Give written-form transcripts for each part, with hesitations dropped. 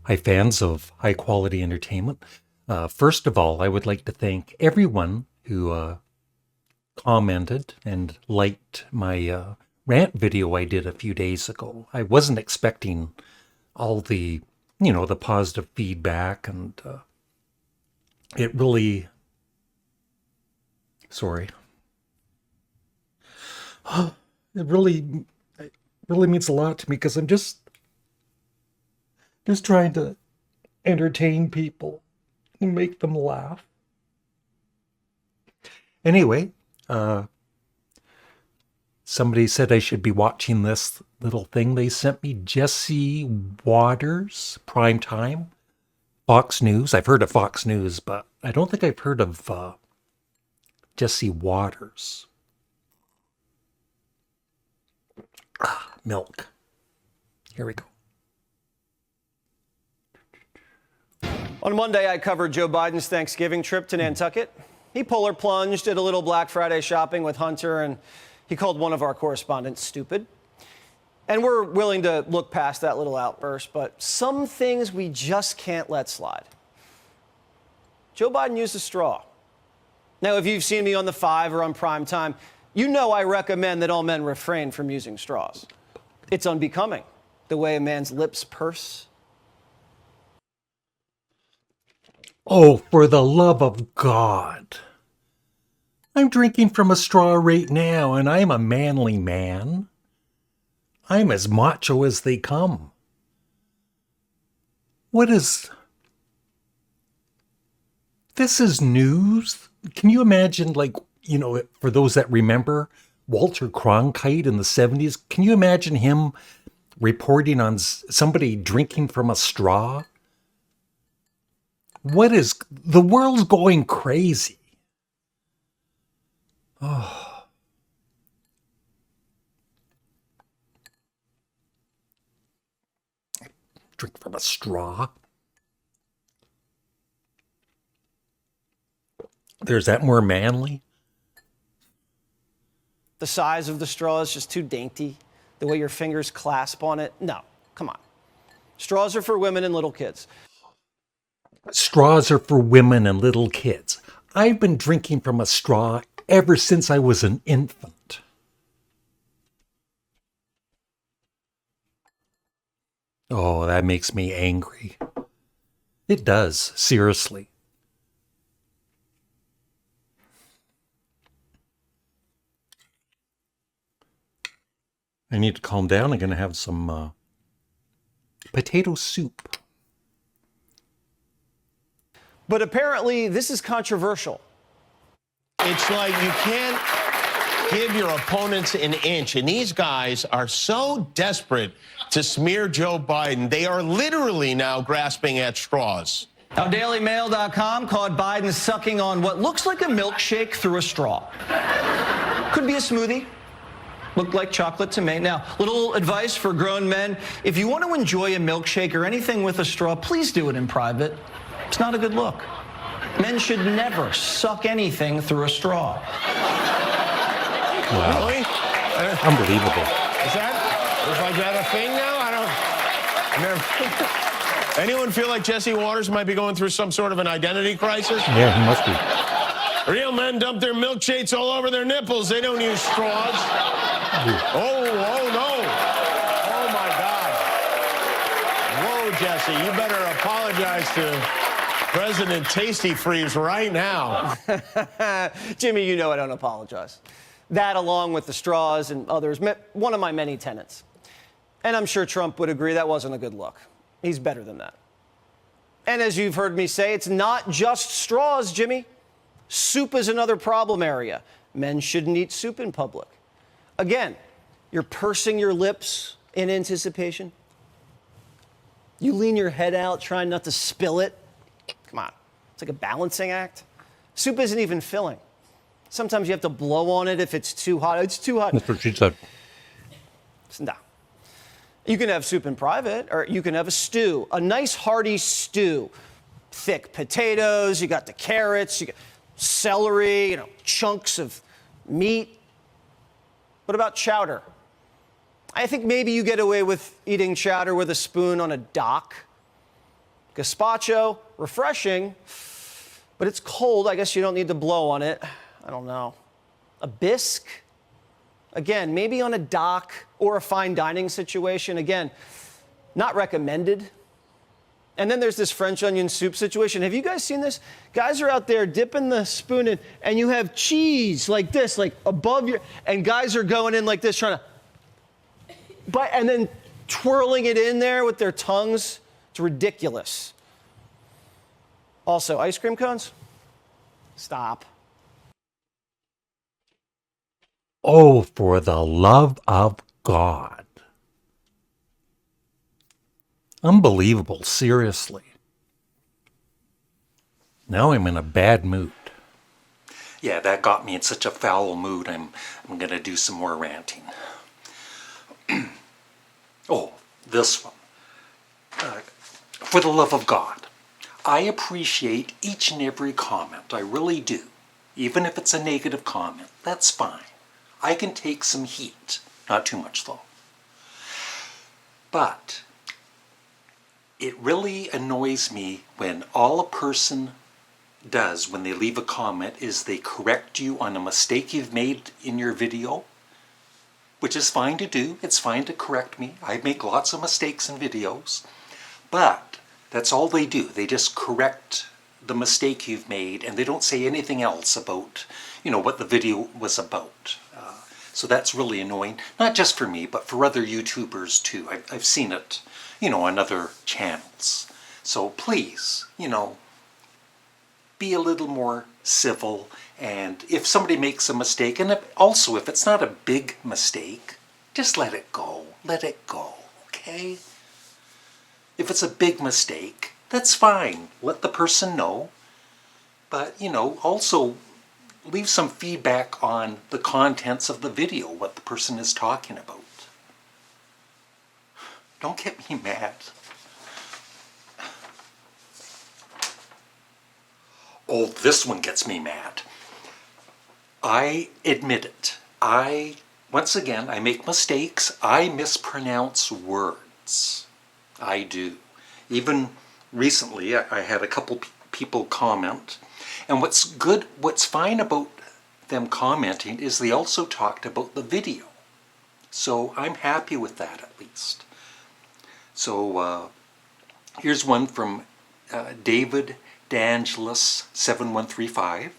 Hi, fans of high quality entertainment. First of all, I would like to thank everyone who commented and liked my rant video I did a few days ago. I wasn't expecting all the positive feedback, and it really, sorry, it really means a lot to me because I'm just trying to entertain people and make them laugh. Anyway, somebody said I should be watching this little thing they sent me. Jesse Waters, prime time, Fox News. I've heard of Fox News, but I don't think I've heard of Jesse Waters. Milk. Here we go. On Monday, I covered Joe Biden's Thanksgiving trip to Nantucket. He polar plunged, did a little Black Friday shopping with Hunter, and he called one of our correspondents stupid. And we're willing to look past that little outburst, but some things we just can't let slide. Joe Biden used a straw. Now, if you've seen me on The Five or on Prime Time, you know I recommend that all men refrain from using straws. It's unbecoming, the way a man's lips purse. Oh, for the love of God. I'm drinking from a straw right now, and I'm a manly man. I'm as macho as they come. This is news? Can you imagine, for those that remember, Walter Cronkite in the 70s? Can you imagine him reporting on somebody drinking from a straw? The world's going crazy. Oh. Drink from a straw. There's that more manly. The size of the straw is just too dainty. The way your fingers clasp on it. No, come on. Straws are for women and little kids. Straws are for women and little kids. I've been drinking from a straw ever since I was an infant. Oh, that makes me angry. It does, seriously. I need to calm down. I'm going to have some potato soup. But apparently, this is controversial. It's like you can't give your opponents an inch. And these guys are so desperate to smear Joe Biden, they are literally now grasping at straws. Now, DailyMail.com called Biden sucking on what looks like a milkshake through a straw. Could be a smoothie. Looked like chocolate to me. Now, little advice for grown men. If you want to enjoy a milkshake or anything with a straw, please do it in private. It's not a good look. Men should never suck anything through a straw. Wow. Really? Unbelievable. Is that a thing now? Anyone feel like Jesse Waters might be going through some sort of an identity crisis? Yeah, he must be. Real men dump their milkshakes all over their nipples. They don't use straws. Oh, no. Oh, my God. Whoa, Jesse, you better apologize to President Tasty Freeze right now. Jimmy, you know I don't apologize. That, along with the straws and others, one of my many tenets. And I'm sure Trump would agree that wasn't a good look. He's better than that. And as you've heard me say, it's not just straws, Jimmy. Soup is another problem area. Men shouldn't eat soup in public. Again, you're pursing your lips in anticipation. You lean your head out, trying not to spill it. Come on. It's like a balancing act. Soup isn't even filling. Sometimes you have to blow on it if it's too hot. It's too hot. That's what she said. No. You can have soup in private, or you can have a stew, a nice hearty stew. Thick potatoes, you got the carrots, you got celery, chunks of meat. What about chowder? I think maybe you get away with eating chowder with a spoon on a dock. Gazpacho, refreshing, but it's cold. I guess you don't need to blow on it. I don't know. A bisque? Again, maybe on a dock or a fine dining situation. Again, not recommended. And then there's this French onion soup situation. Have you guys seen this? Guys are out there dipping the spoon in, and you have cheese like this, like above your, and guys are going in like this, trying to, and then twirling it in there with their tongues. It's ridiculous. Also, ice cream cones? Stop. Oh, for the love of God. Unbelievable, seriously. Now I'm in a bad mood. Yeah, that got me in such a foul mood, I'm going to do some more ranting. Oh, this one. For the love of God, I appreciate each and every comment. I really do. Even if it's a negative comment, that's fine. I can take some heat. Not too much, though. But it really annoys me when all a person does when they leave a comment is they correct you on a mistake you've made in your video, which is fine to do. It's fine to correct me. I make lots of mistakes in videos. But that's all they do. They just correct the mistake you've made, and they don't say anything else about, what the video was about. So that's really annoying, not just for me, but for other YouTubers too. I've seen it, on other channels. So please, be a little more civil, and if somebody makes a mistake, and also if it's not a big mistake, just let it go. Let it go, okay? If it's a big mistake, that's fine. Let the person know. But, also leave some feedback on the contents of the video, what the person is talking about. Don't get me mad. Oh, this one gets me mad. I admit it. Once again, I make mistakes. I mispronounce words. I do. Even recently, I had a couple people comment. And what's fine about them commenting is they also talked about the video. So I'm happy with that, at least. So here's one from David D'Angelis 7135.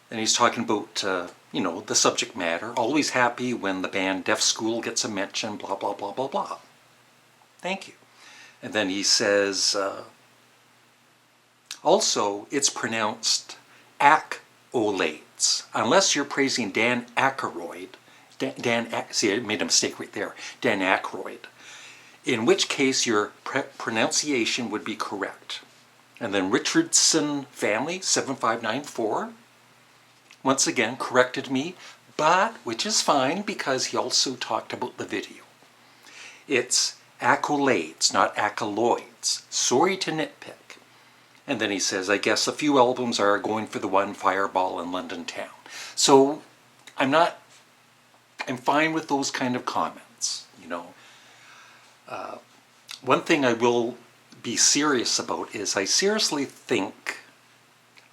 And he's talking about, the subject matter. Always happy when the band Deaf School gets a mention, blah, blah, blah, blah, blah. Thank you. And then he says, also, it's pronounced accolades, unless you're praising Dan Aykroyd. See, I made a mistake right there. Dan Aykroyd. In which case, your pronunciation would be correct. And then Richardson Family 7594, once again, corrected me, but, which is fine, because he also talked about the video. It's accolades, not accolades. Sorry to nitpick. And then he says, I guess a few albums are going for the one Fireball in London Town. So I'm fine with those kind of comments, One thing I will be serious about is I seriously think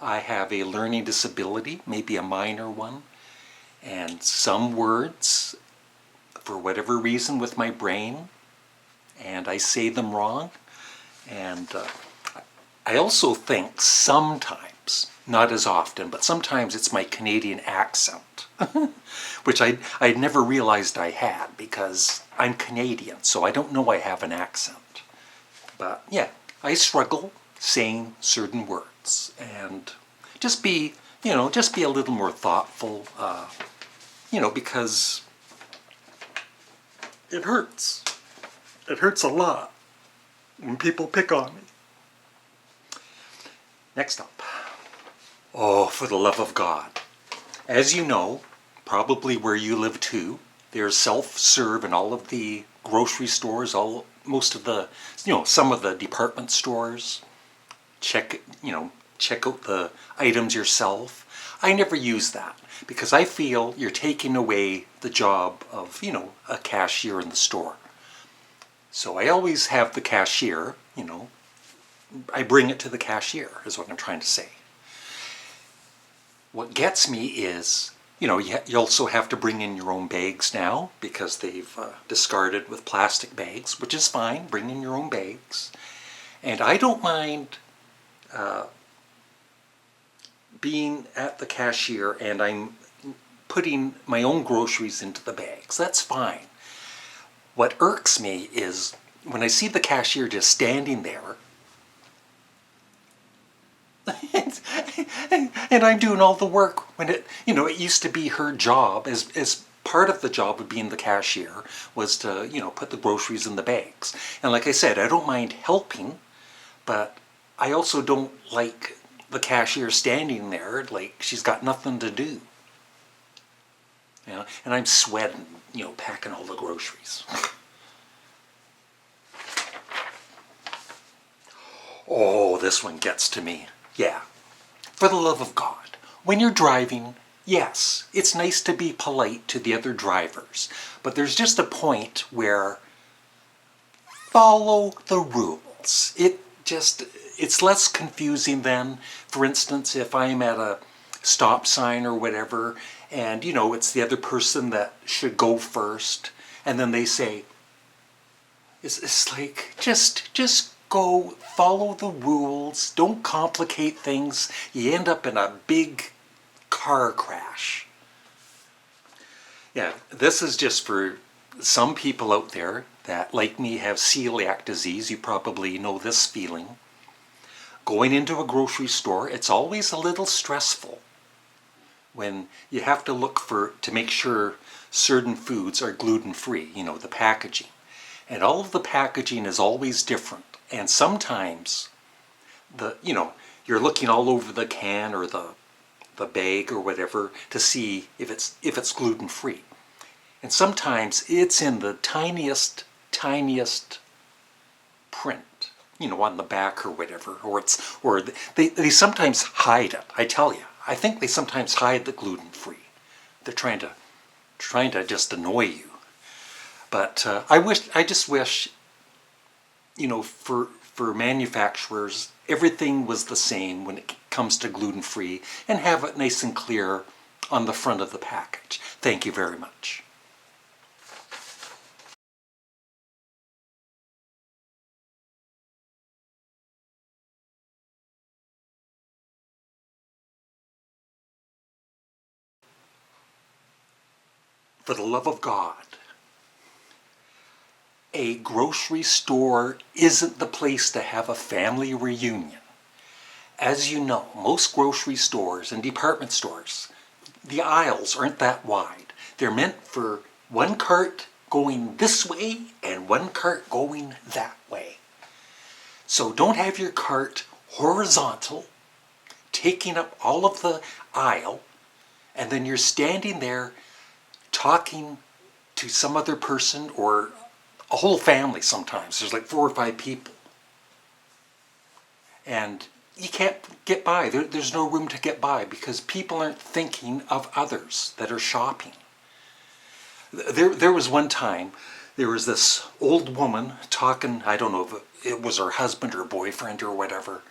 I have a learning disability, maybe a minor one, and some words, for whatever reason with my brain, and I say them wrong. And I also think sometimes, not as often, but sometimes it's my Canadian accent, which I never realized I had because I'm Canadian, so I don't know I have an accent. But yeah, I struggle saying certain words, and just be a little more thoughtful, because it hurts. It hurts a lot when people pick on me. Next up. Oh, for the love of God. As you know, probably where you live too, there's self-serve in all of the grocery stores, most of the, some of the department stores. Check out the items yourself. I never use that because I feel you're taking away the job of, a cashier in the store. So I always have the cashier, I bring it to the cashier, is what I'm trying to say. What gets me is, you also have to bring in your own bags now because they've discarded with plastic bags, which is fine. Bring in your own bags. And I don't mind being at the cashier and I'm putting my own groceries into the bags. That's fine. What irks me is when I see the cashier just standing there and I'm doing all the work when it used to be her job as part of the job of being the cashier was to, put the groceries in the bags. And like I said, I don't mind helping, but I also don't like the cashier standing there like she's got nothing to do. And I'm sweating, packing all the groceries. Oh, this one gets to me. Yeah. For the love of God, when you're driving, yes, it's nice to be polite to the other drivers, but there's just a point where follow the rules. It's less confusing than, for instance, if I'm at a stop sign or whatever, and it's the other person that should go first, and then they say, it's like, just go, follow the rules, don't complicate things, you end up in a big car crash. Yeah, this is just for some people out there that, like me, have celiac disease. You probably know this feeling. Going into a grocery store, it's always a little stressful when you have to look to make sure certain foods are gluten-free, the packaging. And all of the packaging is always different. And sometimes you're looking all over the can or the bag or whatever to see if it's gluten-free. And sometimes it's in the tiniest print, on the back or whatever, or they sometimes hide it. I tell you, I think they sometimes hide the gluten-free. They're trying to just annoy you. But I just wish, for manufacturers, everything was the same when it comes to gluten-free, and have it nice and clear on the front of the package. Thank you very much. For the love of God, a grocery store isn't the place to have a family reunion. As you know, most grocery stores and department stores, the aisles aren't that wide. They're meant for one cart going this way and one cart going that way. So don't have your cart horizontal, taking up all of the aisle, and then you're standing there talking to some other person or a whole family sometimes. There's like 4 or 5 people. And you can't get by. There's no room to get by because people aren't thinking of others that are shopping. There was one time, there was this old woman talking, I don't know if it was her husband or boyfriend or whatever,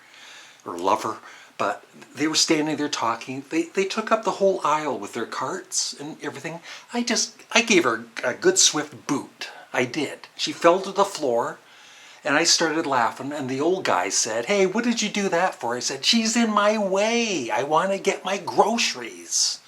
or lover, but they were standing there talking. They took up the whole aisle with their carts and everything. I gave her a good swift boot. I did. She fell to the floor, and I started laughing, and the old guy said, "Hey, what did you do that for?" I said, "She's in my way. I want to get my groceries."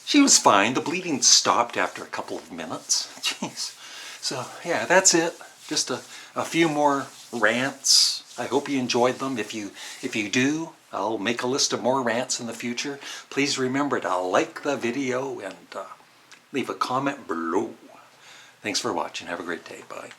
She was fine. The bleeding stopped after a couple of minutes. Jeez. So, yeah, that's it. Just a few more rants. I hope you enjoyed them. If you do, I'll make a list of more rants in the future. Please remember to like the video and leave a comment below. Thanks for watching. Have a great day. Bye.